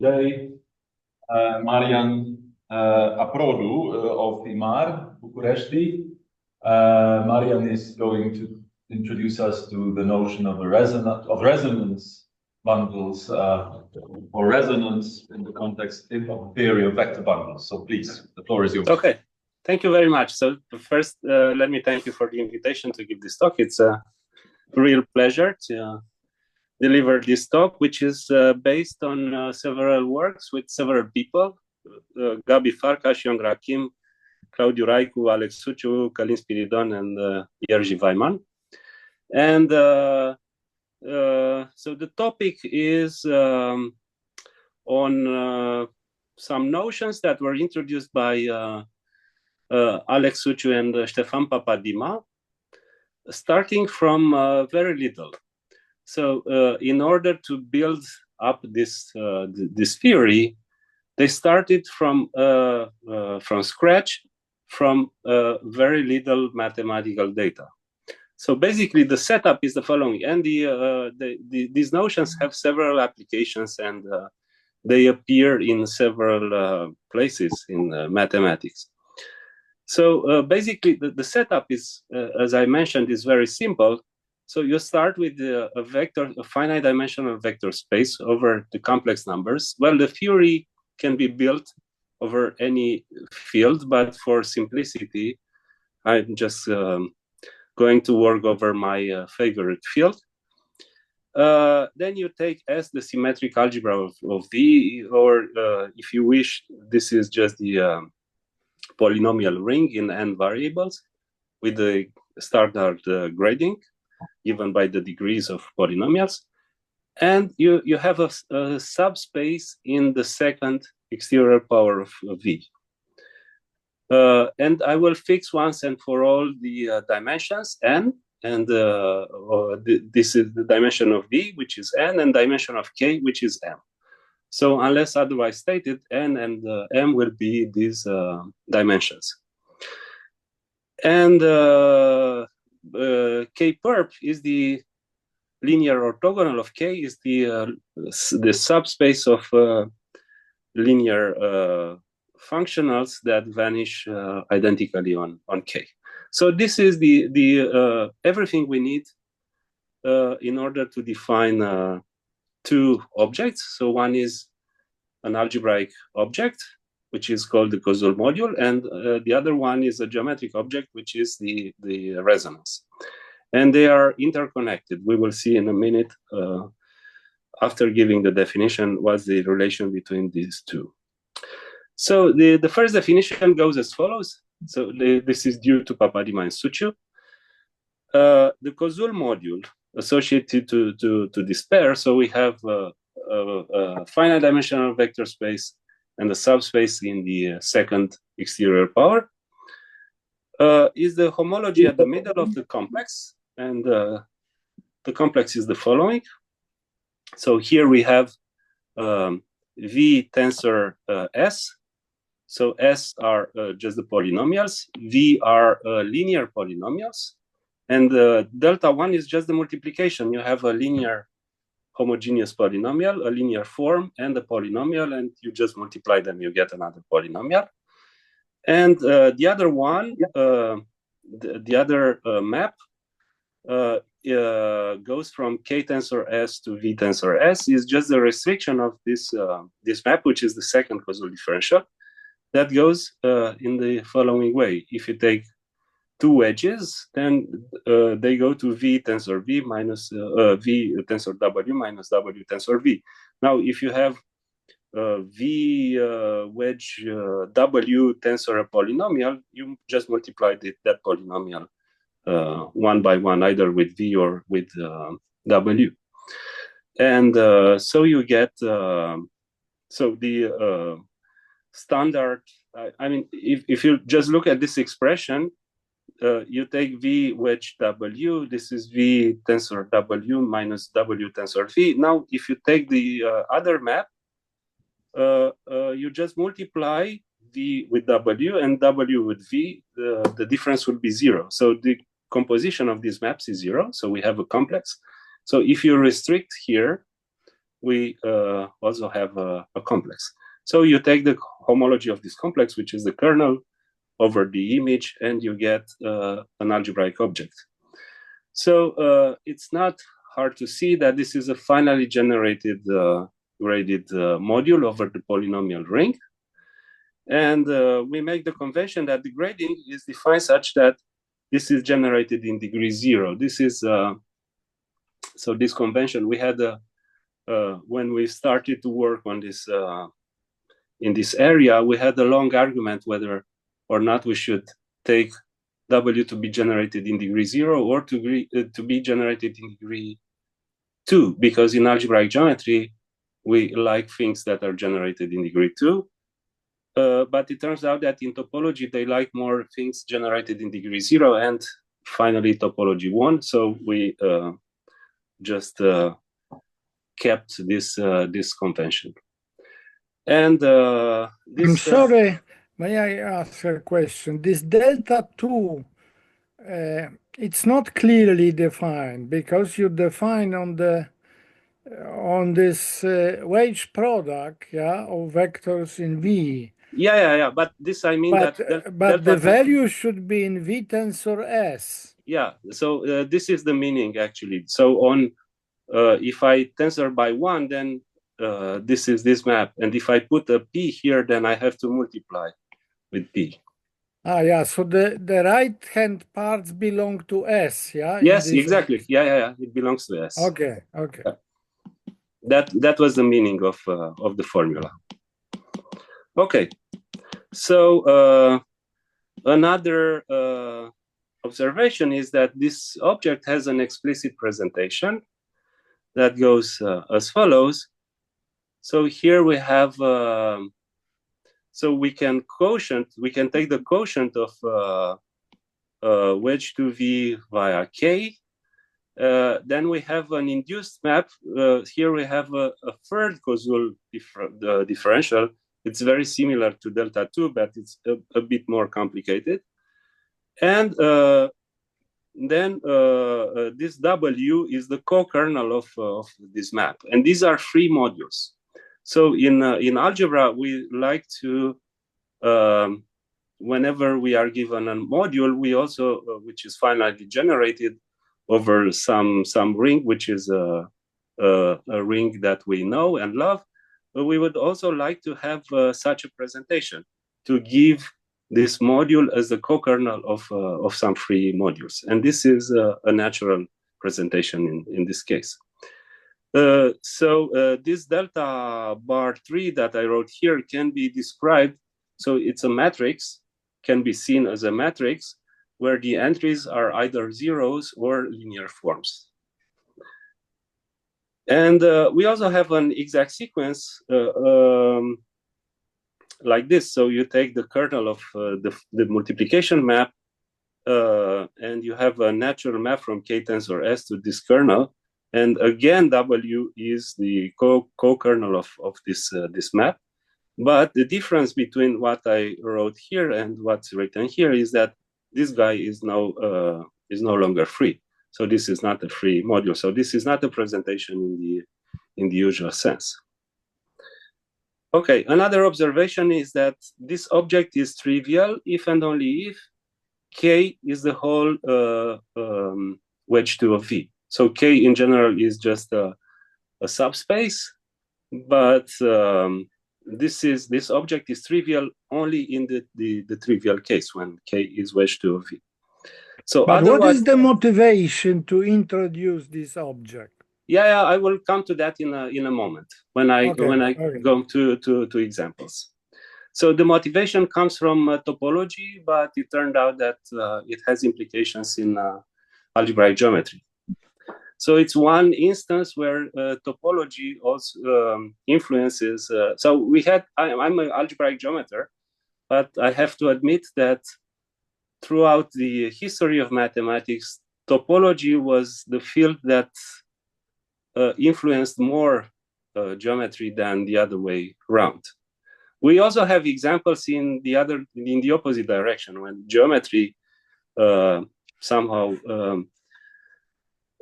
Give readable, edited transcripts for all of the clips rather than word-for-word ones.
Today, Marian Aprodou of IMAR, Bucuresti. Marian is going to introduce us to the notion of resonance bundles or resonance in the context of theory of vector bundles. So please, the floor is yours. Okay, thank you very much. So first, let me thank you for the invitation to give this talk. It's a real pleasure to deliver this talk, which is based on several works with several people, Gabi Farkas, Young Rakim, Claudiu Raicu, Alex Suciu, Călin Spiridon, and Jerzy Weyman. And so the topic is on some notions that were introduced by Alex Suciu and Ștefan Papadima, starting from very little. So in order to build up this theory, they started from scratch, from very little mathematical data. So basically, the setup is the following, and these notions have several applications, and they appear in several places in mathematics. So basically, the setup is, as I mentioned, is very simple. So you start with a finite dimensional vector space over the complex numbers. Well, the theory can be built over any field, but for simplicity, I'm just going to work over my favorite field. Then you take S the symmetric algebra of V, or if you wish, this is just the polynomial ring in n variables with the standard grading given by the degrees of polynomials. And you have a subspace in the second exterior power of V. And I will fix once and for all the dimensions n, and this is the dimension of V, which is n, and dimension of k, which is m. So unless otherwise stated, n and m will be these dimensions. And k perp is the linear orthogonal of k, is the subspace of linear functionals that vanish identically on k. So this is the everything we need in order to define two objects. So one is an algebraic object, which is called the causal module, and the other one is a geometric object, which is the resonance. And they are interconnected. We will see in a minute, after giving the definition, what's the relation between these two. So the first definition goes as follows. So this is due to Papadima and Suciu. The causal module associated to this pair, so we have a finite dimensional vector space and the subspace in the second exterior power, is the homology at the middle of the complex, and the complex is the following. So here we have V tensor S. So S are just the polynomials, V are linear polynomials, and delta 1 is just the multiplication. You have a linear homogeneous polynomial, a linear form, and a polynomial, and you just multiply them, you get another polynomial. And the other one, the other map goes from K tensor S to V tensor S, is just the restriction of this map, which is the second causal differential. That goes in the following way. If you take two wedges, then they go to V tensor V minus V tensor W minus W tensor V. Now, if you have V wedge W tensor a polynomial, you just multiply that polynomial one by one, either with V or with W. And so you get, so the standard, I mean, if you just look at this expression, you take V wedge W, this is V tensor W minus W tensor V. Now, if you take the other map, you just multiply V with W and W with V, the difference will be 0. So the composition of these maps is 0, so we have a complex. So if you restrict here, we also have a complex. So you take the homology of this complex, which is the kernel, over the image, and you get an algebraic object. So it's not hard to see that this is a finally generated graded module over the polynomial ring. And we make the convention that the grading is defined such that this is generated in degree 0. This is, so this convention, we had, when we started to work on this, in this area, we had a long argument whether or not we should take W to be generated in degree 0 or to be generated in degree 2, because in algebraic geometry, we like things that are generated in degree 2. But it turns out that in topology, they like more things generated in degree 0 and finally topology 1. So we just kept this this convention. And this, I'm sorry, may I ask a question? This delta 2, it's not clearly defined because you define on the on this wedge product, yeah, of vectors in V. Yeah. But this, I mean, but, that but the value should be in V tensor S. Yeah. So this is the meaning actually. So on if I tensor by 1, then this is this map, and if I put a P here, then I have to multiply with P. Ah, yeah. So the right hand parts belong to S, yeah. Yes, exactly. Yeah. It belongs to S. Okay. That was the meaning of the formula. Okay, so another observation is that this object has an explicit presentation that goes as follows. So here we have, so we can take the quotient of wedge 2V via K. Then we have an induced map. Here we have a third causal differential. It's very similar to delta 2, but it's a bit more complicated. And then this W is the co-kernel of this map. And these are free modules. So in algebra, we like to, whenever we are given a module, we also, which is finally generated over some ring, which is a ring that we know and love, but we would also like to have such a presentation to give this module as the co-kernel of some free modules. And this is a natural presentation in this case. So this delta bar 3 that I wrote here can be described. So it's a matrix, can be seen as a matrix where the entries are either zeros or linear forms. And we also have an exact sequence like this. So you take the kernel of the multiplication map, and you have a natural map from K tensor S to this kernel. And again, W is the co-kernel of this map. But the difference between what I wrote here and what's written here is that this guy is no longer free. So this is not a free module. So this is not a presentation in the usual sense. Okay, another observation is that this object is trivial if and only if K is the whole wedge 2 of V. So K in general is just a subspace, but this object is trivial only in the trivial case when K is wedge 2 of V. So but what is the motivation to introduce this object? Yeah, I will come to that in a moment when I go to examples. So the motivation comes from topology, but it turned out that it has implications in algebraic geometry. So it's one instance where topology also influences. So we had, I'm an algebraic geometer, but I have to admit that throughout the history of mathematics, topology was the field that influenced more geometry than the other way around. We also have examples in the opposite direction when geometry somehow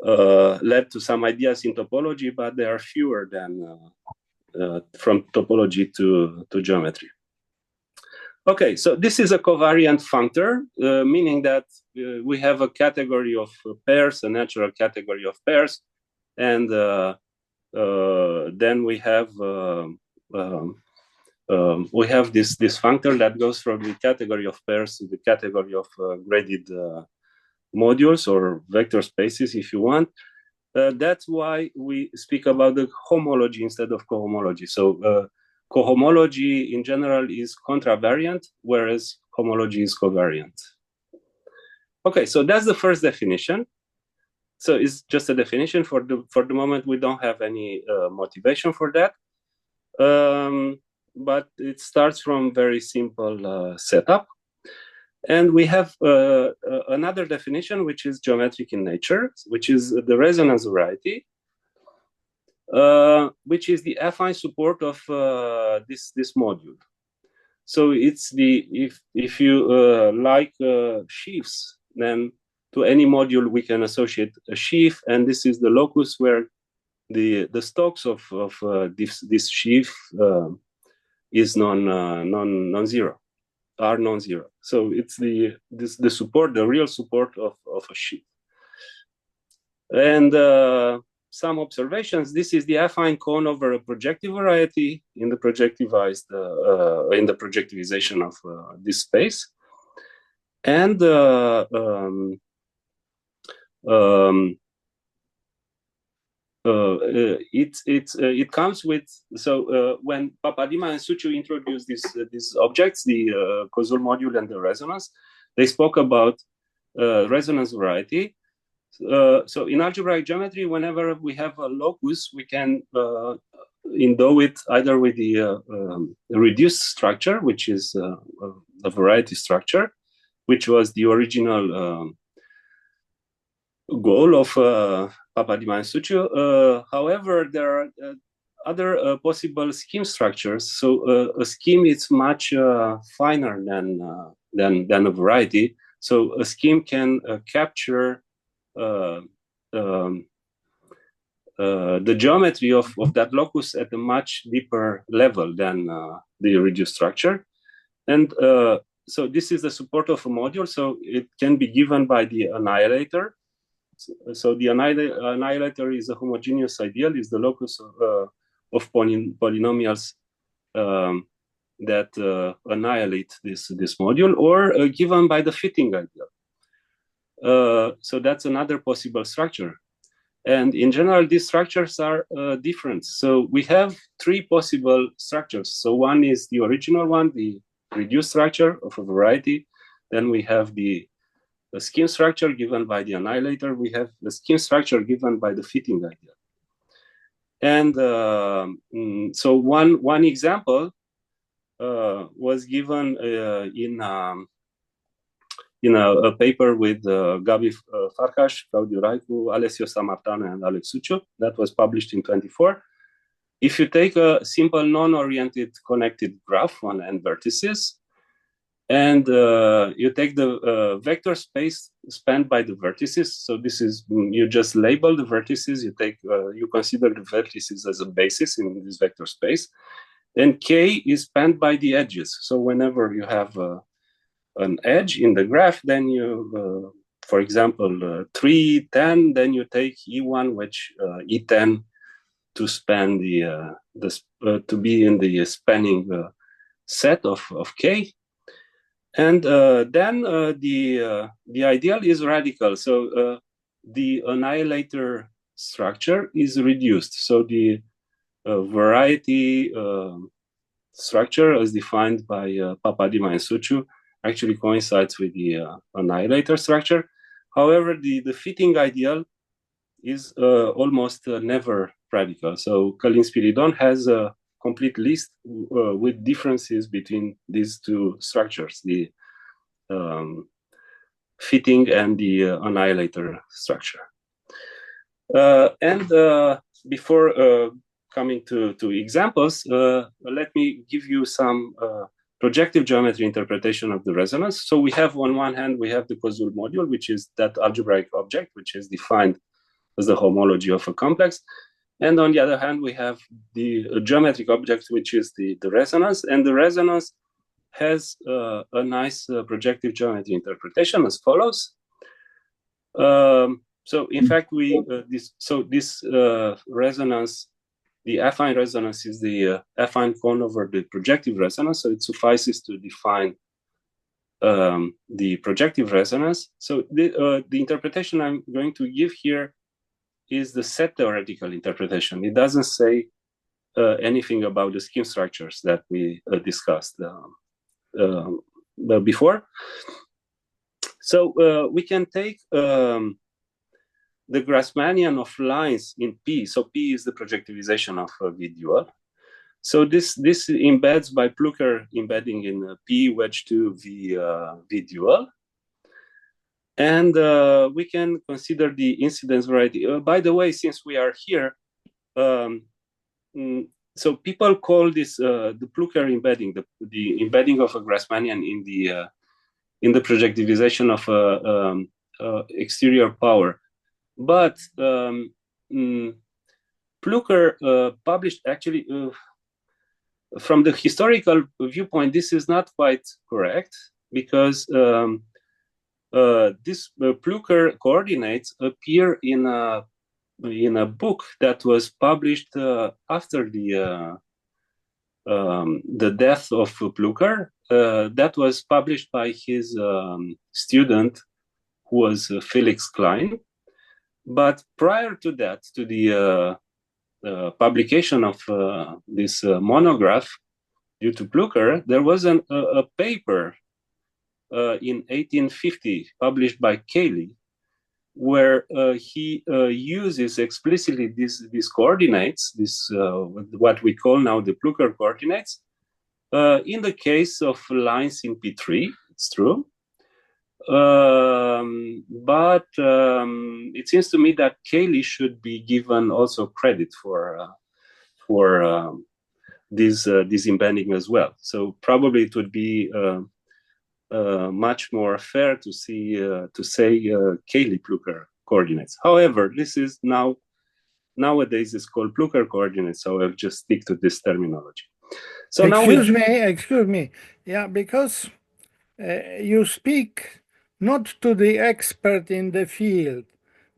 led to some ideas in topology, but they are fewer than from topology to geometry. Okay, so this is a covariant functor, meaning that we have a category of pairs, a natural category of pairs, and then we have this functor that goes from the category of pairs to the category of graded modules or vector spaces, if you want. That's why we speak about the homology instead of cohomology. So cohomology in general is contravariant, whereas homology is covariant. Okay, so that's the first definition. So it's just a definition. For the moment, we don't have any motivation for that. But it starts from very simple setup. And we have another definition, which is geometric in nature, which is the resonance variety, which is the affine support of this module. So it's the if you like sheaves, then to any module we can associate a sheaf, and this is the locus where the Stokes of this sheaf is non-zero, are non-zero. So it's the support, the real support of a sheaf. And some observations. This is the affine cone over a projective variety in the projectivized in the projectivization of this space, and it comes with, so when Papadima and Suciu introduced these objects, the causal module and the resonance, they spoke about resonance variety. So in algebraic geometry, whenever we have a locus, we can endow it either with the reduced structure, which is a variety structure, which was the original goal of Papadima and Suciu. However, there are other possible scheme structures. So a scheme is much finer than a variety. So a scheme can capture the geometry of that locus at a much deeper level than the reduced structure. And so this is the support of a module. So it can be given by the annihilator. So the annihilator is a homogeneous ideal, is the locus of polynomials that annihilate this module, or given by the fitting ideal. So that's another possible structure. And in general, these structures are different. So we have three possible structures. So one is the original one, the reduced structure of a variety. Then we have the scheme structure given by the annihilator. We have the scheme structure given by the fitting ideal. And so one example was given in a paper with Gabi Farkas, Claudiu Raicu, Alessio Samartano, and Alex Suciu, that was published in 24. If you take a simple non-oriented connected graph on n vertices, and you take the vector space spanned by the vertices, so this is, you just label the vertices, you consider the vertices as a basis in this vector space, and K is spanned by the edges. So whenever you have an edge in the graph, then you, for example, 3, 10, then you take E1, which E10 to span to be in the spanning set of K. And then the ideal is radical. So the annihilator structure is reduced. So the variety structure as defined by Papadima and Suciu actually coincides with the annihilator structure. However, the fitting ideal is almost never radical. So Călin-Spiridon has a complete list with differences between these two structures, the fitting and the annihilator structure. And before coming to examples, let me give you some projective geometry interpretation of the resonance. So we have, on one hand, we have the causal module, which is that algebraic object, which is defined as the homology of a complex. And on the other hand, we have the geometric object, which is the resonance. And the resonance has a nice projective geometry interpretation as follows. So in fact, this resonance, the affine resonance is the affine cone over the projective resonance. So it suffices to define the projective resonance. So the interpretation I'm going to give here is the set theoretical interpretation. It doesn't say anything about the scheme structures that we discussed before. So we can take the Grassmannian of lines in P. So P is the projectivization of V dual. So this embeds by Plucker embedding in P wedge 2 V dual. And we can consider the incidence variety. By the way, since we are here, so people call this the Plucker embedding, the embedding of a Grassmannian in the projectivization of exterior power. But Plucker published actually, from the historical viewpoint, this is not quite correct, because this Plucker coordinates appear in a book that was published after the death of Plucker. That was published by his student, who was Felix Klein. But prior to that, to the publication of this monograph due to Plucker, there was a paper in 1850 published by Cayley, where he uses explicitly these coordinates, what we call now the Plucker coordinates, in the case of lines in P3. It's true. But it seems to me that Cayley should be given also credit for this embedding as well. So probably it would be much more fair to say Cayley-Plucker coordinates. However, this is nowadays it's called Plucker coordinates, so I'll just stick to this terminology. So excuse me, yeah, because you speak not to the expert in the field.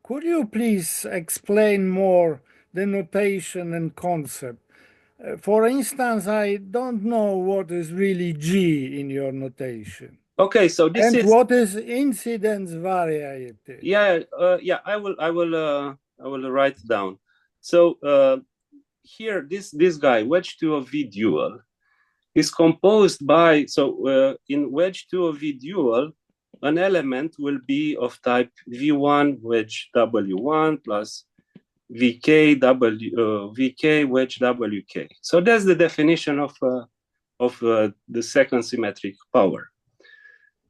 Could you please explain more the notation and concept? For instance, I don't know what is really G in your notation. Okay, so this is what is incidence variety. Yeah, I will write it down. So here, this guy wedge 2 of V dual is composed by, so in wedge 2 of V dual, an element will be of type V1 wedge W1 plus VK wedge WK. So that's the definition of the second symmetric power.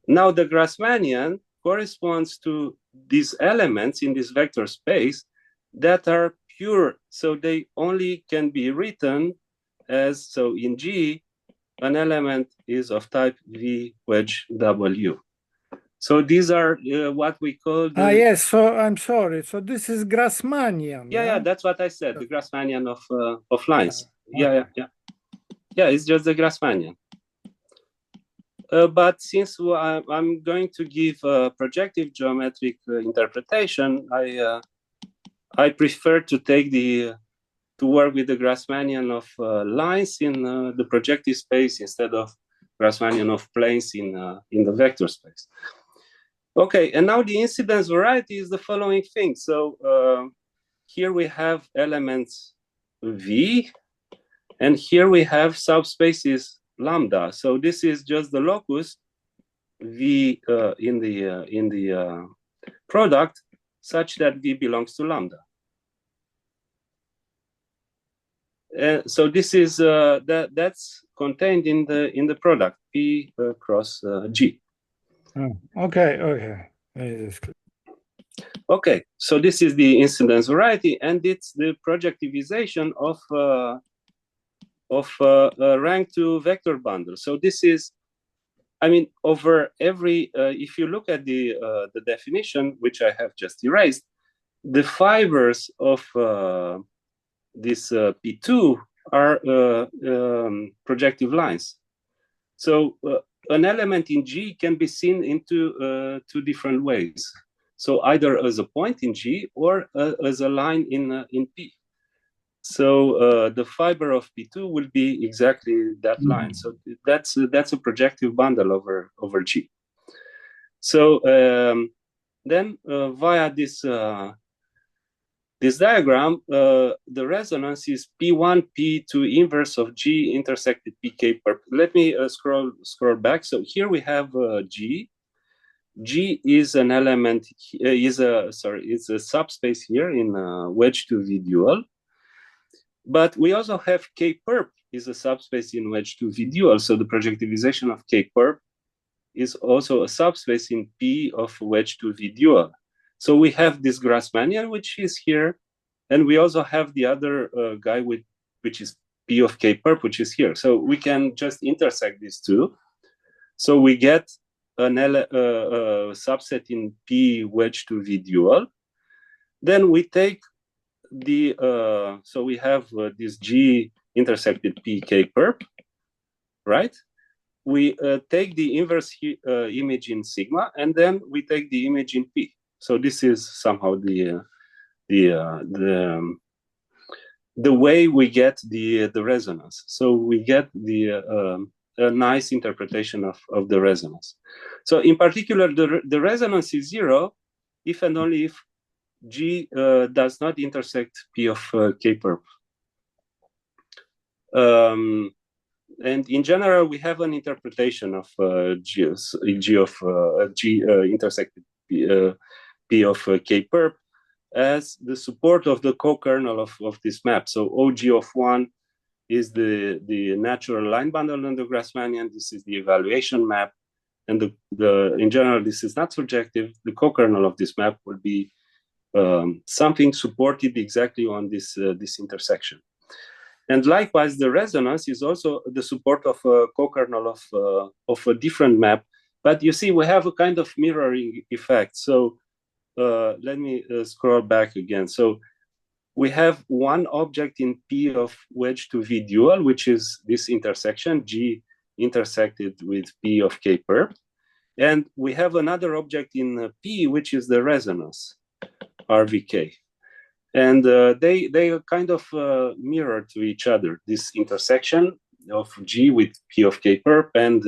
Now the Grassmannian corresponds to these elements in this vector space that are pure. So they only can be written as, so in G, an element is of type V wedge W. So these are what we call the... yes, so I'm sorry. So this is Grassmannian. Yeah, that's what I said, the Grassmannian of lines. Yeah, it's just the Grassmannian. But since I'm going to give a projective geometric interpretation, I prefer to take to work with the Grassmannian of lines in the projective space instead of Grassmannian of planes in the vector space. Okay, and now the incidence variety is the following thing. So here we have elements V, and here we have subspaces lambda. So this is just the locus V in the product, such that V belongs to lambda. So this is that's contained in the product P cross G. Okay. Okay, so this is the incidence variety, and it's the projectivization of rank 2 vector bundle. So this is, I mean, over every, if you look at the definition, which I have just erased, the fibers of this P2 are projective lines. So an element in G can be seen into two different ways. So either as a point in G or as a line in P. So the fiber of P2 will be exactly that line. So that's a projective bundle over G. So then via this diagram, the resonance is P1, P2 inverse of G intersected PK perp. Let me scroll back. So here we have G. G is an element, is a subspace here in wedge 2V dual. But we also have K perp is a subspace in wedge 2V dual. So the projectivization of K perp is also a subspace in P of wedge 2V dual. So we have this Grassmannian, which is here, and we also have the other guy which is P of K perp, which is here. So we can just intersect these two. So we get an subset in P wedge 2V dual. Then we take the so we have this G intersected P K perp, right? We take the inverse image in sigma, and then we take the image in P. So this is somehow the way we get the resonance. So we get a nice interpretation of the resonance. So in particular, the resonance is 0 if and only if G does not intersect P of K perp. And in general, we have an interpretation of G intersected P of K perp as the support of the co-kernel of this map. So OG of 1 is the natural line bundle on the Grassmannian. This is the evaluation map. And in general, this is not surjective. The co-kernel of this map will be something supported exactly on this intersection. And likewise, the resonance is also the support of a co-kernel of a different map. But you see, we have a kind of mirroring effect. So let me scroll back again. So we have one object in P of wedge 2V dual, which is this intersection, G intersected with P of K perp. And we have another object in P, which is the resonance, RVK. And they are kind of mirror to each other, this intersection of G with P of K perp and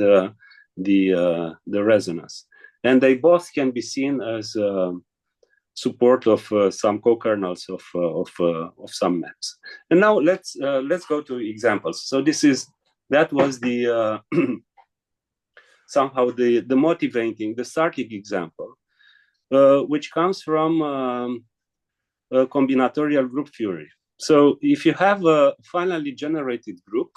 the resonance. And they both can be seen as support of some co-kernels of some maps. And now let's go to examples. So that was the somehow the motivating, the starting example, which comes from combinatorial group theory. So if you have a finally generated group,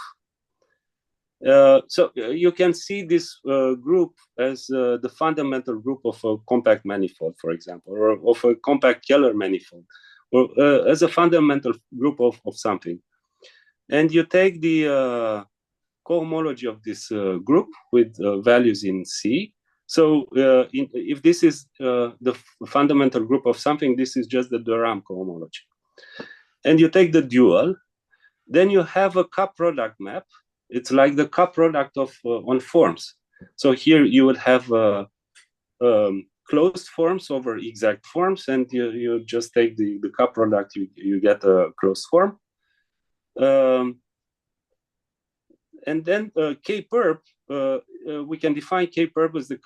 so you can see this group as the fundamental group of a compact manifold, for example, or of a compact Keller manifold, or as a fundamental group of something. And you take the cohomology of this group with values in C. So if this is the fundamental group of something, this is just the Durham cohomology. And you take the dual, then you have a cup product map. It's like the cup product of on forms. So here you would have closed forms over exact forms, and you just take the cup product, you get a closed form. And then K perp, we can define K perp as the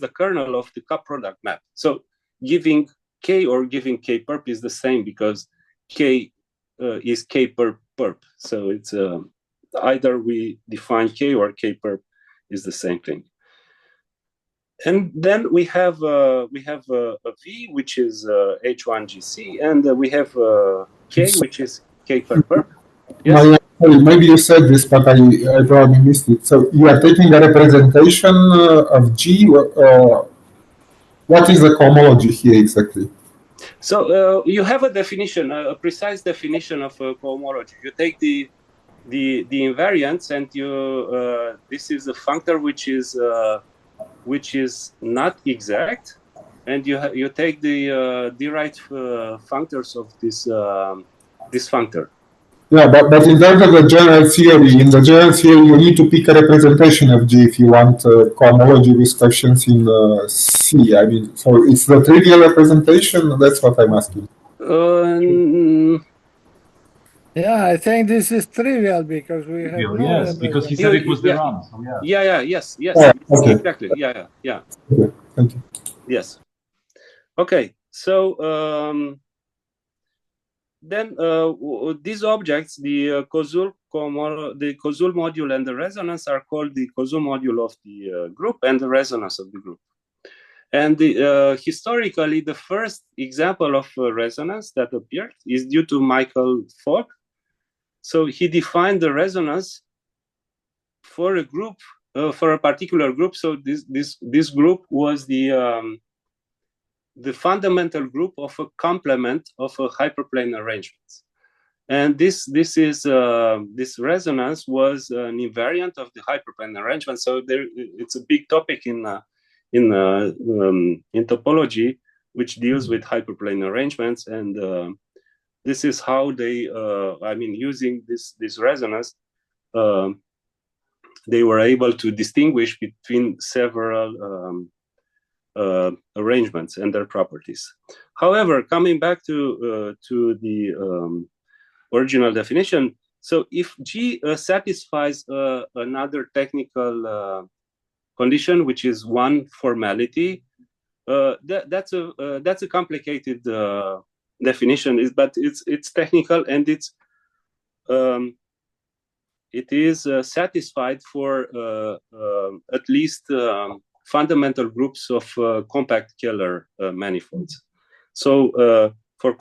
kernel of the cup product map. So giving K or giving K perp is the same because K is K perp perp. So it's either we define K or K perp is the same thing. And then we have a V, which is H1GC, and we have K, which is K perp perp. Yes? Maybe you said this, but I probably missed it. So you are taking a representation of G. What is the cohomology here exactly? So you have a definition, a precise definition of cohomology. You take the invariants, and you this is a functor which is not exact, and you take the derived functors of this functor. Yeah, but in terms of the general theory, in the general theory, you need to pick a representation of G if you want cohomology with coefficients in C. I mean, so it's the trivial representation. That's what I'm asking. Yeah, I think this is trivial because we have no yes, because he said it was the run. So yes, okay. Exactly. Yeah. Okay, thank you. Yes. Okay. So then these objects, the Koszul module and the resonance, are called the Koszul module of the group and the resonance of the group. And historically, the first example of resonance that appeared is due to Michael Fogg. So he defined the resonance for a group, for a particular group. So this group was the fundamental group of a complement of a hyperplane arrangement. And this resonance was an invariant of the hyperplane arrangement. So it's a big topic in topology, which deals with hyperplane arrangements. And this is how they, using this resonance, they were able to distinguish between several arrangements and their properties. However, coming back to the original definition, so if G satisfies another technical condition, which is one formality, that's a complicated definition, but it's technical, and it is satisfied for at least fundamental groups of compact Kähler manifolds. So for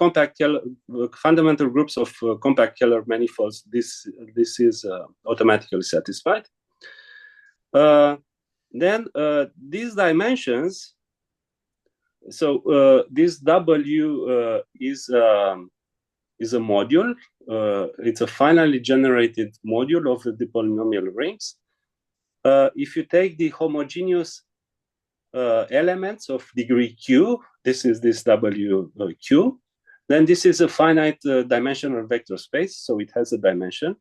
fundamental groups of compact Kähler manifolds, this is automatically satisfied. Then these dimensions, so this W is a module. It's a finally generated module of the polynomial rings. If you take the homogeneous elements of degree Q, this is this WQ, then this is a finite dimensional vector space, so it has a dimension.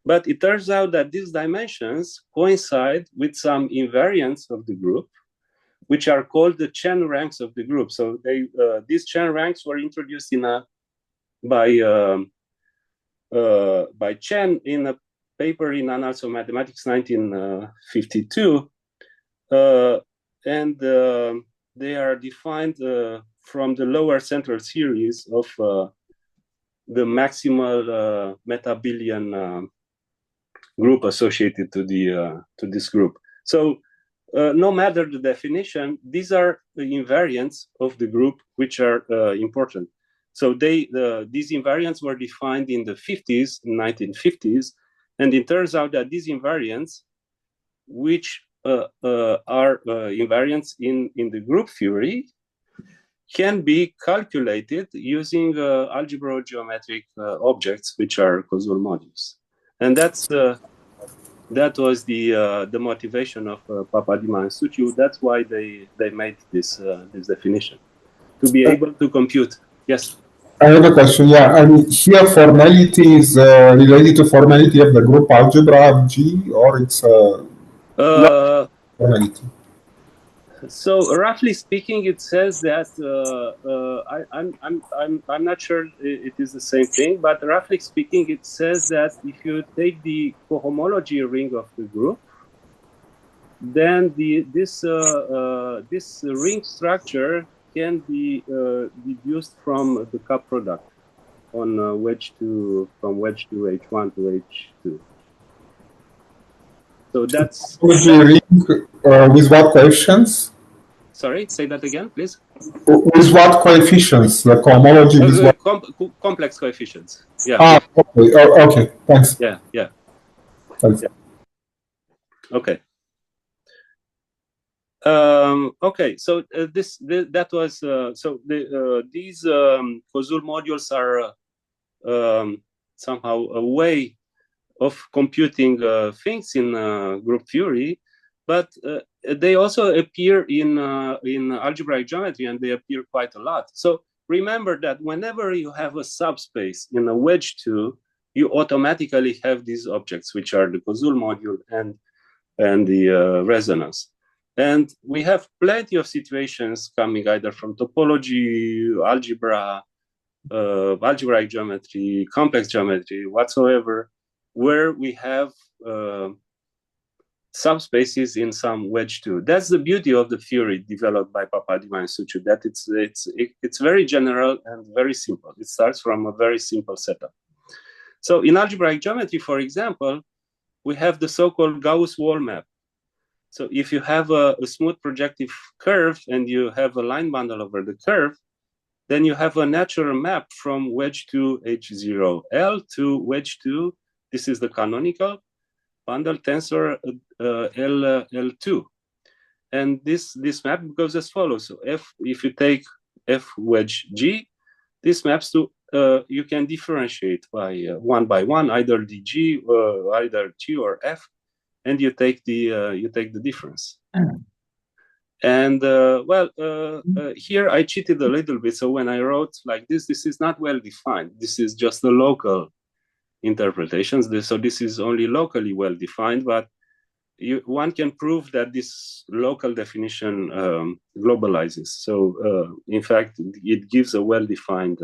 But it turns out that these dimensions coincide with some invariants of the group, which are called the Chen ranks of the group. So these Chen ranks were introduced by Chen in a paper in Annals of Mathematics 1952, and they are defined from the lower central series of the maximal metabillion group associated to this group. So no matter the definition, these are the invariants of the group which are important. So these invariants were defined in the 1950s, and it turns out that these invariants, which are invariants in the group theory, can be calculated using algebro-geometric objects, which are Koszul modules. And that was the motivation of Papadima and Suciu. That's why they made this definition, to be able to compute. Yes. I have a question. Yeah, I mean, here formality is related to formality of the group algebra of G, or it's formality. So roughly speaking, it says that I'm not sure it is the same thing, but roughly speaking, it says that if you take the cohomology ring of the group, then this ring structure can be deduced from the cup product on from wedge to H1 to H2. So that's ring with what coefficients? Sorry, say that again, please. With what coefficients? The cohomology with what? Complex coefficients. Yeah. Ah, okay. Okay. Thanks. Yeah. Thanks. Yeah. Okay. Okay. So that was these Koszul modules are somehow a way of computing things in group theory, but they also appear in algebraic geometry, and they appear quite a lot. So remember that whenever you have a subspace in a wedge 2, you automatically have these objects, which are the Koszul module and the resonance. And we have plenty of situations coming either from topology, algebra, algebraic geometry, complex geometry, whatsoever, where we have subspaces in some wedge 2. That's the beauty of the theory developed by Papadima and Suciu, that it's very general and very simple. It starts from a very simple setup. So in algebraic geometry, for example, we have the so-called Gauss wall map. So if you have a smooth projective curve and you have a line bundle over the curve, then you have a natural map from wedge 2 H0L to wedge 2. This is the canonical bundle tensor L2. And this map goes as follows. So if you take F wedge G, this maps to, you can differentiate by one, either the G, either G or F, and you take the difference. And here I cheated a little bit. So when I wrote like this is not well defined. This is just the local interpretations. So this is only locally well defined, but one can prove that this local definition globalizes. So in fact, it gives a well-defined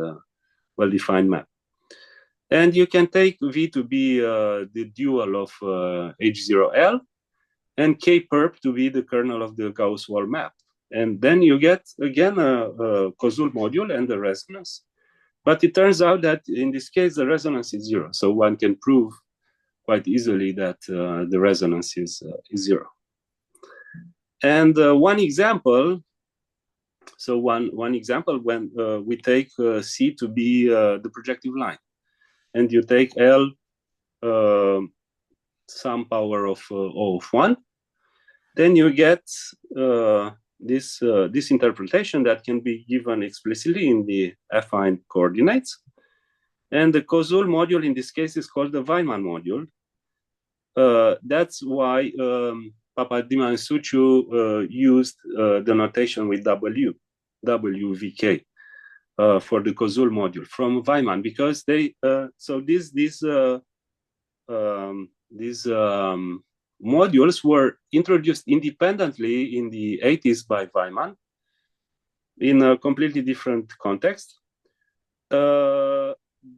map. And you can take V to be the dual of H0L, and K perp to be the kernel of the Gauss wall map. And then you get, again, a Koszul module and the resonance. But it turns out that in this case, the resonance is 0. So one can prove quite easily that the resonance is 0. And one example, so one example when we take C to be the projective line, and you take L some power of O of 1, then you get this interpretation that can be given explicitly in the affine coordinates. And the Koszul module in this case is called the Weyman module. That's why Papadima and Suciu used the notation with WVK for the Koszul module from Weyman, because they so these modules were introduced independently in the 80s by Weyman in a completely different context.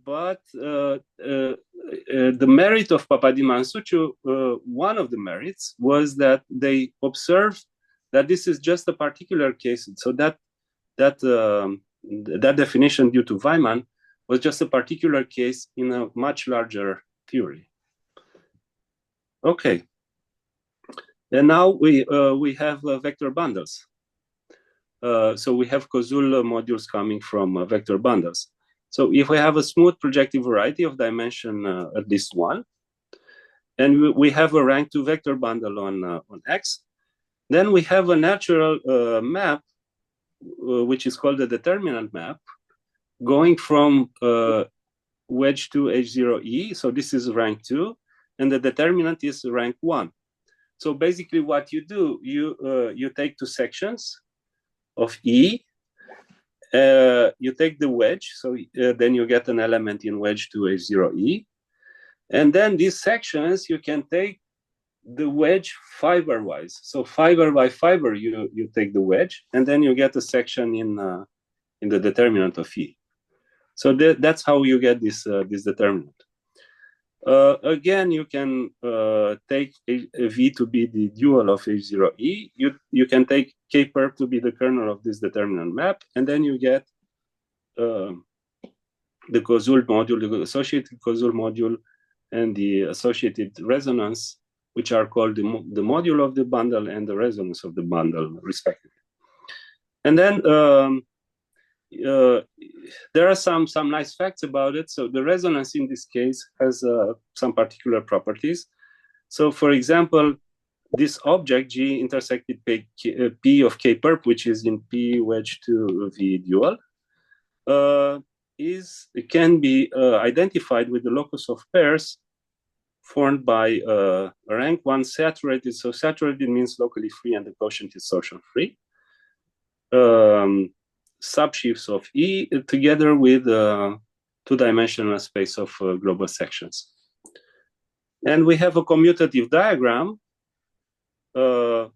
But the merit of Papadima and Suciu, one of the merits was that they observed that this is just a particular case. So that definition due to Weyman was just a particular case in a much larger theory. Okay. And now we have vector bundles. So we have Koszul modules coming from vector bundles. So if we have a smooth projective variety of dimension at least 1, and we have a rank 2 vector bundle on X, then we have a natural map, which is called the determinant map, going from wedge 2 H0E. So this is rank 2, and the determinant is rank 1. So basically what you do, you take two sections of E, you take the wedge, so then you get an element in wedge 2 H0E, and then these sections you can take the wedge fiber-wise. So fiber by fiber you take the wedge, and then you get a section in the determinant of E. So that's how you get this determinant. Again, you can take V to be the dual of H0E. You can take K perp to be the kernel of this determinant map, and then you get the Koszul module, the associated Koszul module, and the associated resonance, which are called the module of the bundle and the resonance of the bundle, respectively. And then there are some nice facts about it. So the resonance in this case has some particular properties. So for example, this object G intersected P of K perp, which is in P wedge to V dual, can be identified with the locus of pairs formed by rank 1 saturated. So saturated means locally free and the quotient is torsion free. Subshifts of E together with two-dimensional space of global sections. And we have a commutative diagram. So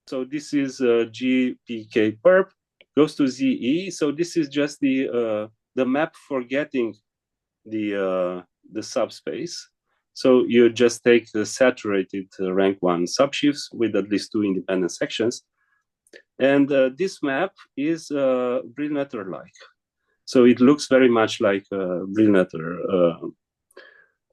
this is GPK perp goes to ZE. So this is just the map for getting the subspace. So you just take the saturated rank 1 subshifts with at least 2 independent sections. And this map is Brill-Netter-like. So it looks very much like Brill-Netter.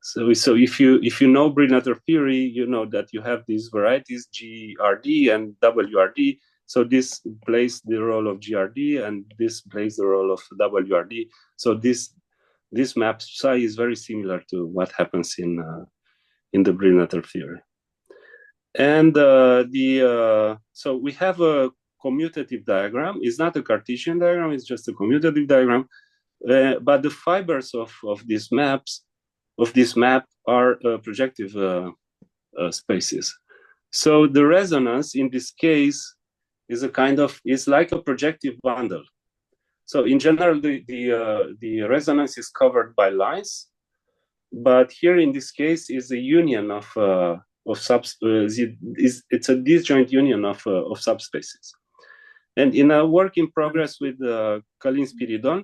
So if you know Brill-Netter theory, you know that you have these varieties GRD and WRD. So this plays the role of GRD and this plays the role of WRD. So this map psi is very similar to what happens in the Brill-Netter theory. And so we have a commutative diagram. It's not a Cartesian diagram, it's just a commutative diagram. But the fibers of these maps, of this map, are projective spaces. So the resonance in this case is is like a projective bundle. So in general, the resonance is covered by lines, but here in this case is a union of it's a disjoint union of subspaces. And in a work in progress with Călin Spiridon,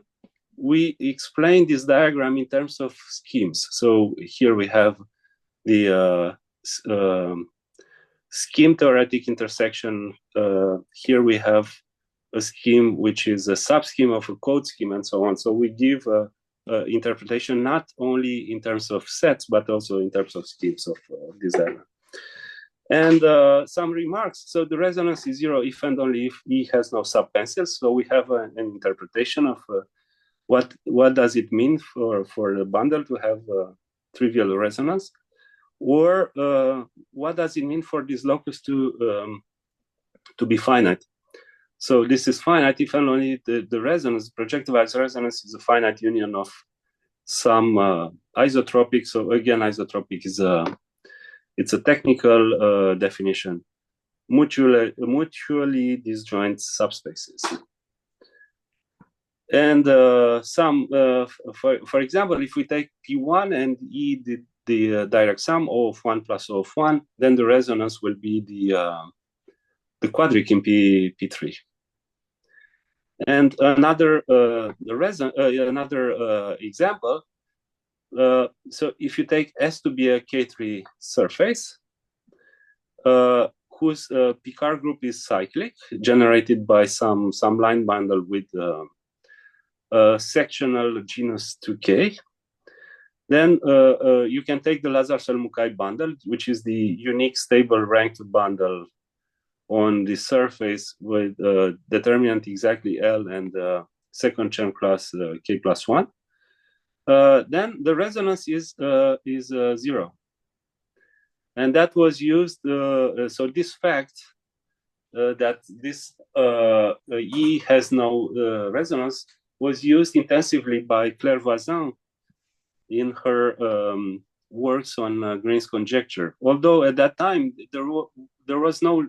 we explain this diagram in terms of schemes. So here we have the scheme theoretic intersection. Here we have a scheme which is a subscheme of a code scheme and so on. So we give interpretation not only in terms of sets, but also in terms of schemes of this diagram. And some remarks. So the resonance is 0 if and only if E has no subpencils. So we have an interpretation of what does it mean for the bundle to have trivial resonance, or what does it mean for this locus to be finite. So this is finite if and only the resonance, projectivized resonance, is a finite union of some isotropic. So again, isotropic is it's a technical definition. Mutually disjoint subspaces. And for example, if we take P1 and E the direct sum O of 1 plus O of 1, then the resonance will be the quadric in P3. And another example. So if you take S to be a K3 surface, whose Picard group is cyclic, generated by some line bundle with sectional genus 2K, then you can take the Lazar-Selmukai bundle, which is the unique stable ranked bundle on the surface with determinant exactly L and second Chern class K plus 1. Then the resonance is 0. And that was used, so this fact that this E has no resonance was used intensively by Claire Voisin in her works on Green's conjecture. Although at that time there was no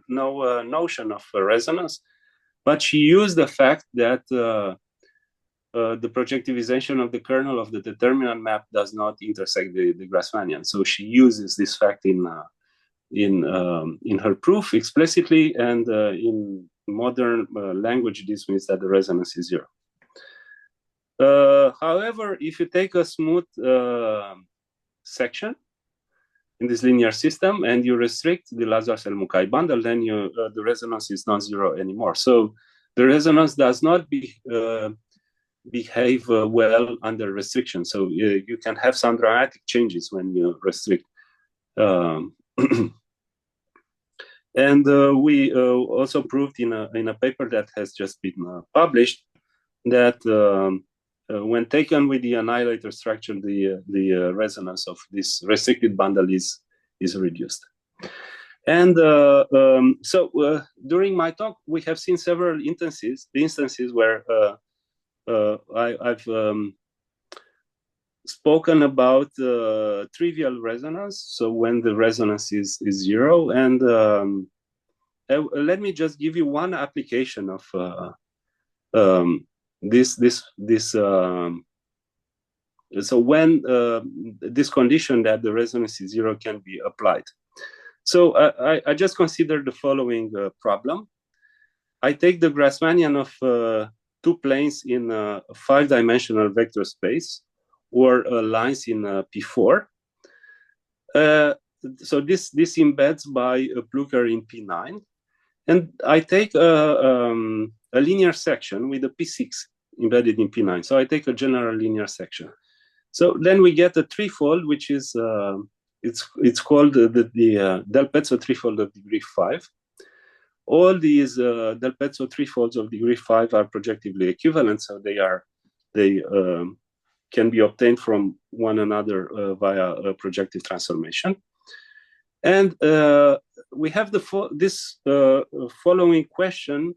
notion of resonance, but she used the fact that the projectivization of the kernel of the determinant map does not intersect the Grassmannian. So she uses this fact in her proof explicitly, and in modern language, this means that the resonance is 0. However, if you take a smooth section in this linear system and you restrict the Lazar-Selmukai bundle, then the resonance is non-zero anymore. So the resonance does not behave well under restriction. So you can have some dramatic changes when you restrict. And we also proved in a paper that has just been published that when taken with the annihilator structure, the resonance of this restricted bundle is reduced. And so during my talk, we have seen several instances where I've spoken about trivial resonance, so when the resonance is 0. And let me just give you one application of this. So when this condition that the resonance is 0 can be applied. So I just consider the following problem. I take the Grassmannian of 2 planes in a 5-dimensional vector space, or lines in P4. So this embeds by a Plucker in P9. And I take a linear section with a P6 embedded in P9. So I take a general linear section. So then we get a threefold, which is, it's called the Del Pezzo threefold of degree 5. All these Del Pezzo threefolds of degree 5 are projectively equivalent, so they can be obtained from one another via a projective transformation. And we have this following question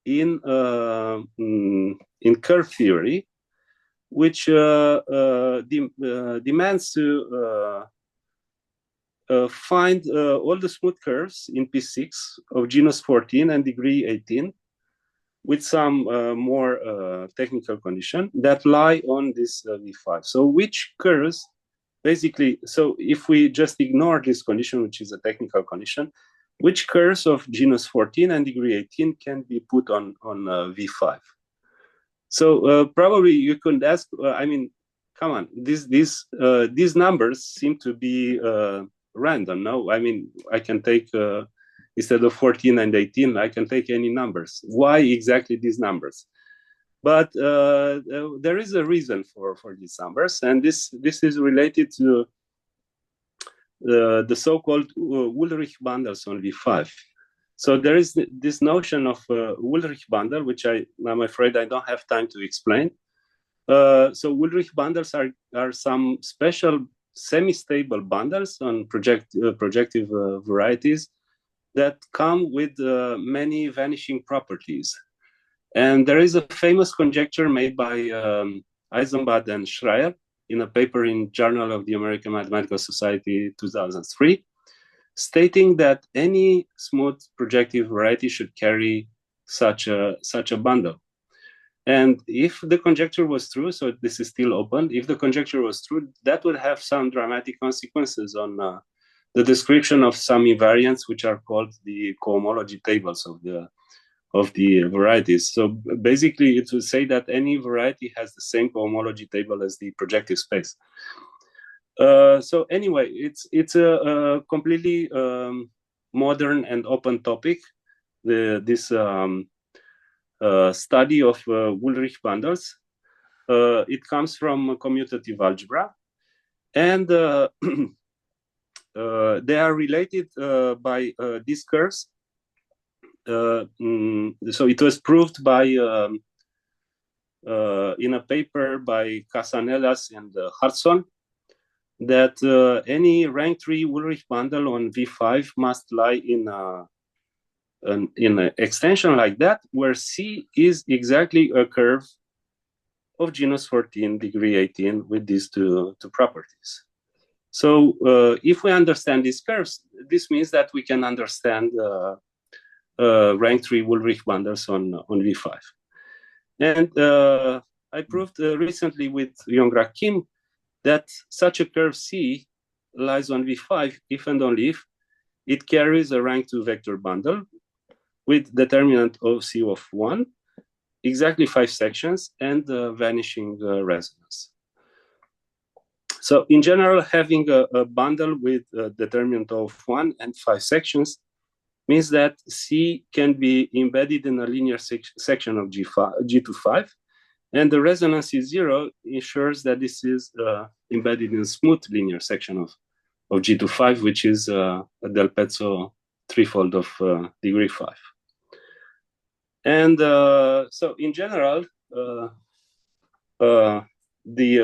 in curve theory, which demands to find all the smooth curves in P6 of genus 14 and degree 18 with some more technical condition that lie on this V5. So which curves, basically, so if we just ignore this condition, which is a technical condition, which curves of genus 14 and degree 18 can be put on V5? So probably you could ask, I mean, come on, these numbers seem to be random, no? I mean, I can take, instead of 14 and 18, I can take any numbers. Why exactly these numbers? But there is a reason for these numbers, and this is related to the so-called Ulrich bundles on V5. So there is this notion of Ulrich bundle, which I'm afraid I don't have time to explain. So Ulrich bundles are some special semi-stable bundles on projective varieties that come with many vanishing properties. And there is a famous conjecture made by Eisenbach and Schreier in a paper in Journal of the American Mathematical Society 2003, stating that any smooth projective variety should carry such a bundle. And if the conjecture was true, so this is still open, if the conjecture was true, that would have some dramatic consequences on the description of some invariants, which are called the cohomology tables of the varieties. So basically, it would say that any variety has the same cohomology table as the projective space. So anyway, it's a completely modern and open topic. This study of Ulrich bundles. It comes from commutative algebra, and they are related by these curves. So it was proved by in a paper by Casanelas and Hartson that any rank 3 Ulrich bundle on V5 must lie in an extension like that, where C is exactly a curve of genus 14, degree 18 with these two properties. So if we understand these curves, this means that we can understand rank 3 Ulrich bundles on V5. And I proved recently with Yongrak Kim that such a curve C lies on V5 if and only if it carries a rank 2 vector bundle with determinant OC of 1, exactly 5 sections, and vanishing resonance. So in general, having a bundle with a determinant of 1 and 5 sections means that C can be embedded in a linear section of G25, and the resonance is 0 ensures that this is embedded in a smooth linear section of G25, which is a Del Pezzo threefold of degree 5. And so in general, the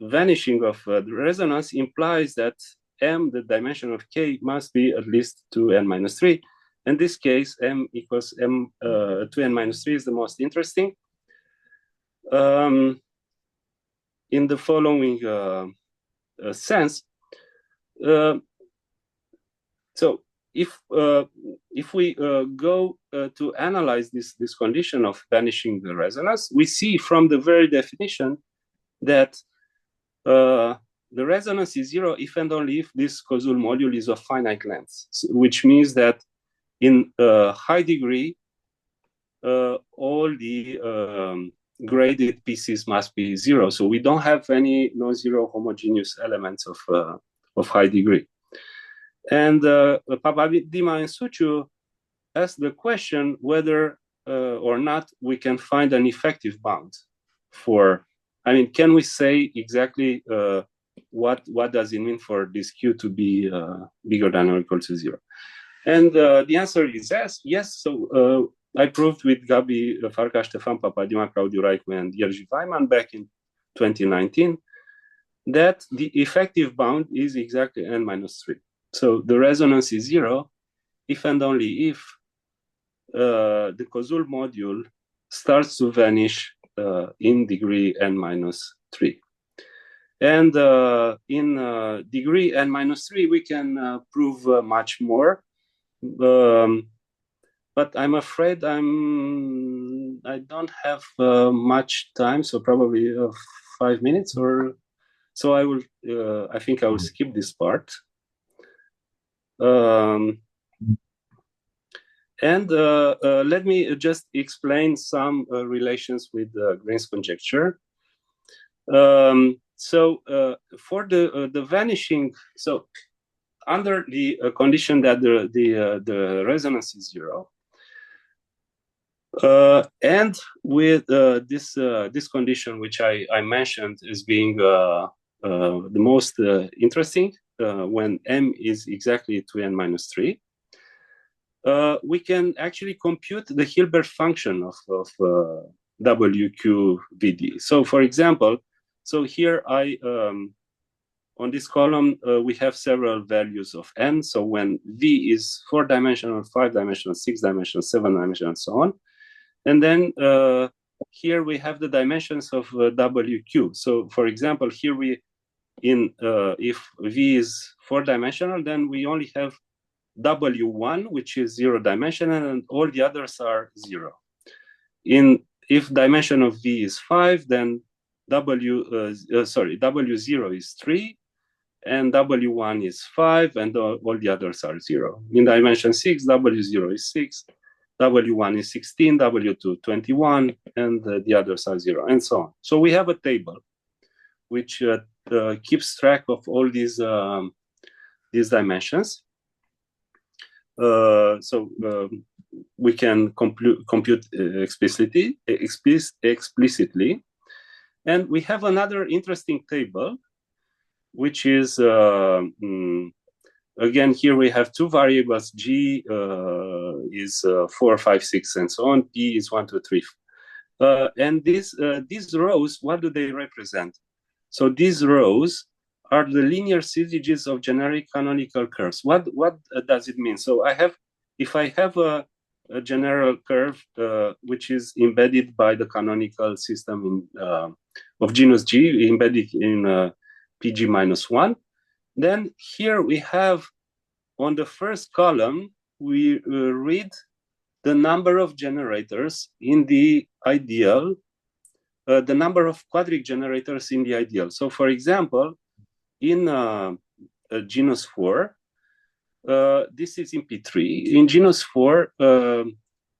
vanishing of the resonance implies that M, the dimension of K, must be at least 2n-3. In this case, M equals M 2n-3 is the most interesting. in the following sense. So if we go to analyze this condition of vanishing the resonance, we see from the very definition that the resonance is zero if and only if this causal module is of finite length, which means that in high degree, all the graded pieces must be zero. So we don't have any non-zero homogeneous elements of high degree. And Papadima and Suciu asked the question whether or not we can find an effective bound for, I mean, can we say exactly what does it mean for this Q to be bigger than or equal to zero? And the answer is yes. So I proved with Gabi, Farkas, Stefan, Papadima, Claudiu Raicu, and Jerzy Weyman back in 2019 that the effective bound is exactly n-3. So the resonance is zero if and only if the causal module starts to vanish in degree n-3. And in degree n-3, we can prove much more. But I'm afraid I don't have much time, so probably 5 minutes or so. I think I will skip this part. And let me just explain some relations with Green's conjecture. So for the vanishing, so under the condition that the resonance is zero, and with this condition, which I mentioned as being the most interesting, when m is exactly 2n-3, we can actually compute the Hilbert function of WQVD. So for example, so here on this column, we have several values of n. So when V is 4-dimensional, 5-dimensional, 6-dimensional, 7-dimensional, and so on. And then here we have the dimensions of WQ. So for example, here if V is 4-dimensional, then we only have W1, which is 0-dimensional, and all the others are 0. If dimension of V is 5, then W0 is 3, and W1 is 5, and all the others are 0. In dimension 6, W0 is 6, W1 is 16, W2 21, and the others are 0, and so on. So we have a table which keeps track of all these dimensions. So we can compute explicitly. And we have another interesting table, which is, again, here we have two variables. G is 4, 5, 6, and so on. P is 1, 2, 3. And these rows, what do they represent? So these rows are the linear syzygies of generic canonical curves. What does it mean? So if I have a general curve which is embedded by the canonical system of genus G, embedded in PG-1, then here we have on the first column, we read the number of generators in the ideal, the number of quadric generators in the ideal. So for example, in genus 4, this is in P3. In genus 4,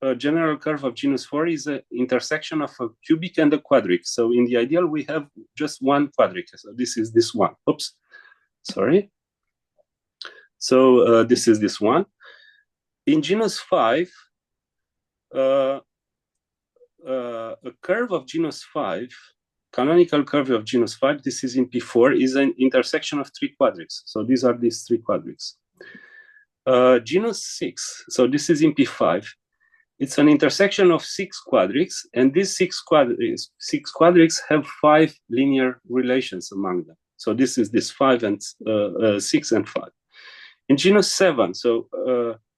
a general curve of genus 4 is an intersection of a cubic and a quadric. So in the ideal, we have just one quadric. So this is this one. Oops, sorry. So this is this one. In genus 5, a curve of genus 5, canonical curve of genus 5, this is in P4, is an intersection of 3 quadrics. So these are these 3 quadrics. Genus 6, so this is in P5. It's an intersection of 6 quadrics, and these 6 quadrics have 5 linear relations among them. So this is this 5 and 6 and 5. In genus 7, so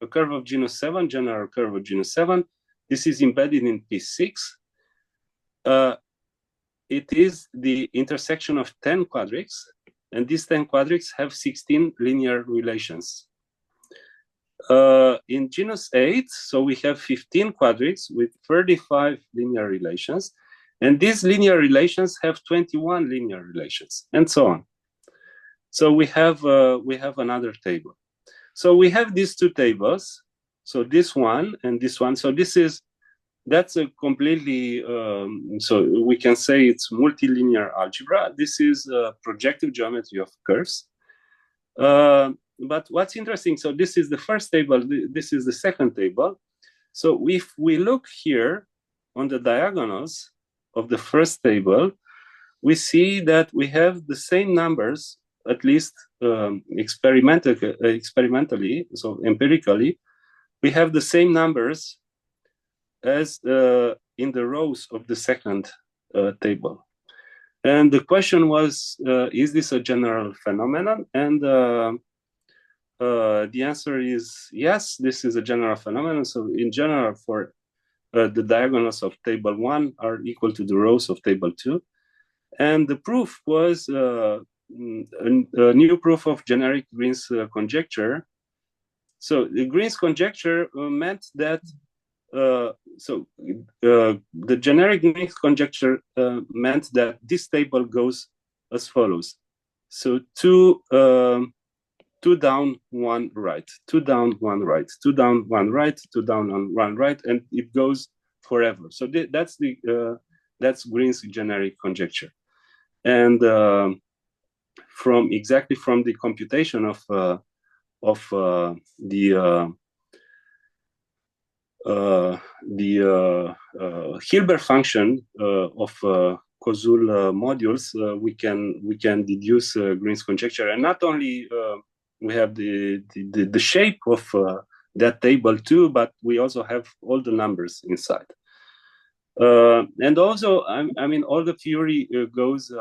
a curve of genus 7, general curve of genus 7, this is embedded in P6. it is the intersection of 10 quadrics, and these 10 quadrics have 16 linear relations. In genus 8, so we have 15 quadrics with 35 linear relations, and these linear relations have 21 linear relations, and so on. So we have another table. So we have these two tables. So this one and this one. So that's a completely, so we can say it's multilinear algebra. This is projective geometry of curves. But what's interesting, so this is the first table, this is the second table. So if we look here on the diagonals of the first table, we see that we have the same numbers, at least experimentally, so empirically, we have the same numbers as in the rows of the second table. And the question was, is this a general phenomenon? And the answer is yes, this is a general phenomenon. So in general, for the diagonals of table 1 are equal to the rows of table 2. And the proof was a new proof of generic Green's conjecture. So the Green's conjecture meant that the generic Green's conjecture meant that this table goes as follows. So two down, one right, 2 down, 1 right, 2 down, 1 right, 2 down, and 1 right, and it goes forever. So that's Green's generic conjecture. And from the computation of the Hilbert function of Koszul modules, we can deduce Green's conjecture, and not only we have the shape of that table too, but we also have all the numbers inside. And also, I mean, all the theory goes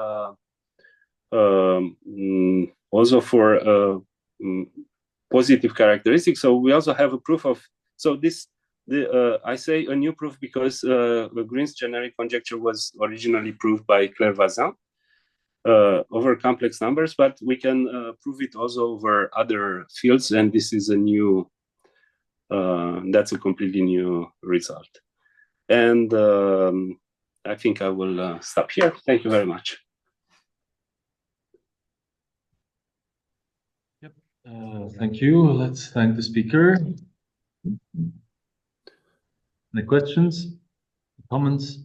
also for positive characteristics. So we also have a proof of, so I say a new proof because Green's generic conjecture was originally proved by Claire Vazin over complex numbers, but we can prove it also over other fields, and this is a new, that's a completely new result. And I think I will stop here. Thank you very much. Yep. Thank you. Let's thank the speaker. Any questions, comments?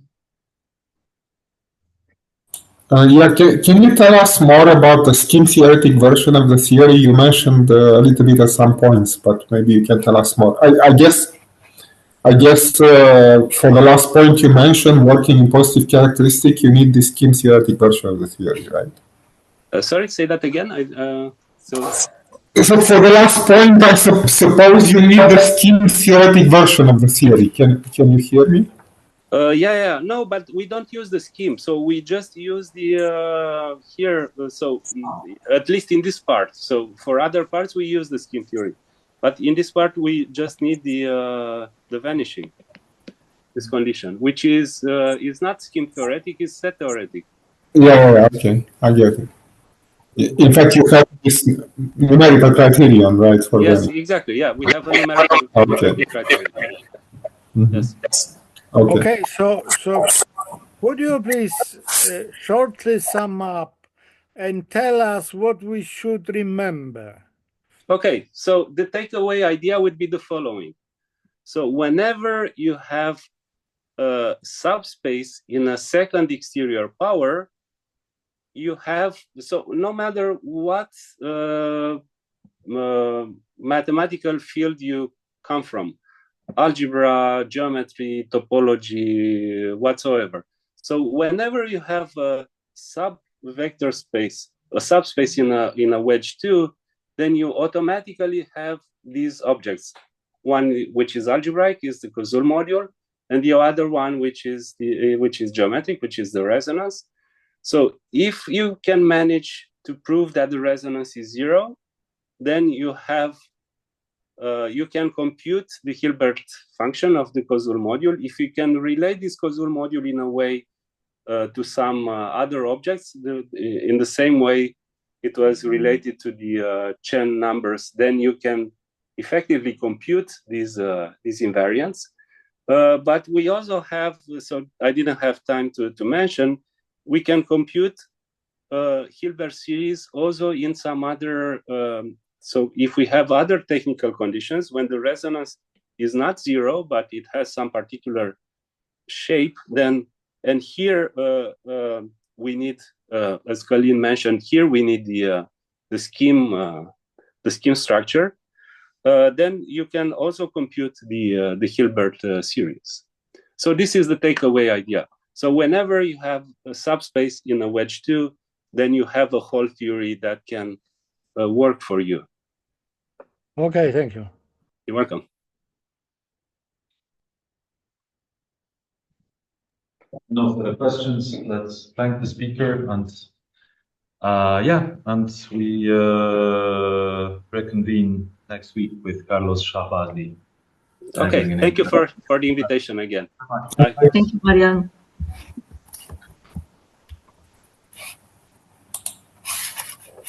Yeah, can you tell us more about the scheme-theoretic version of the theory? You mentioned a little bit at some points, but maybe you can tell us more. I guess for the last point you mentioned, working in positive characteristic, you need the scheme-theoretic version of the theory, right? Sorry, say that again. So for the last point, I suppose you need the scheme-theoretic version of the theory. Can you hear me? Yeah, no, but we don't use the scheme. So we just use the here. So at least in this part. So for other parts, we use the scheme theory. But in this part, we just need the vanishing, this condition, which is not scheme theoretic, it's set theoretic. Yeah, okay, I get it. In fact, you have this numerical criterion, right? For yes, exactly. Yeah, we have a numerical criterion. Mm-hmm. Yes. Okay, so would you please shortly sum up and tell us what we should remember? Okay, so the takeaway idea would be the following. So whenever you have a subspace in a second exterior power, you have, so no matter what mathematical field you come from, algebra, geometry, topology, whatsoever. So whenever you have a sub-vector space, a subspace in a wedge 2, then you automatically have these objects. One which is algebraic is the Koszul module, and the other one which is geometric, which is the resonance. So if you can manage to prove that the resonance is 0, then you have you can compute the Hilbert function of the Koszul module. If you can relate this Koszul module in a way to some other objects in the same way it was related to the chain numbers, then you can effectively compute these invariants. But we also have, so I didn't have time to mention, we can compute Hilbert series also in some other, so if we have other technical conditions, when the resonance is not zero, but it has some particular shape, then, and here we need, as Colleen mentioned, here we need the scheme structure. Then you can also compute the Hilbert series. So this is the takeaway idea. So whenever you have a subspace in a wedge 2, then you have a whole theory that can work for you. Okay, thank you. You're welcome. No further questions. Let's thank the speaker, and yeah, and we reconvene next week with Carlos Shahbazli. Okay, thank you for the invitation again. Thank you, Marian.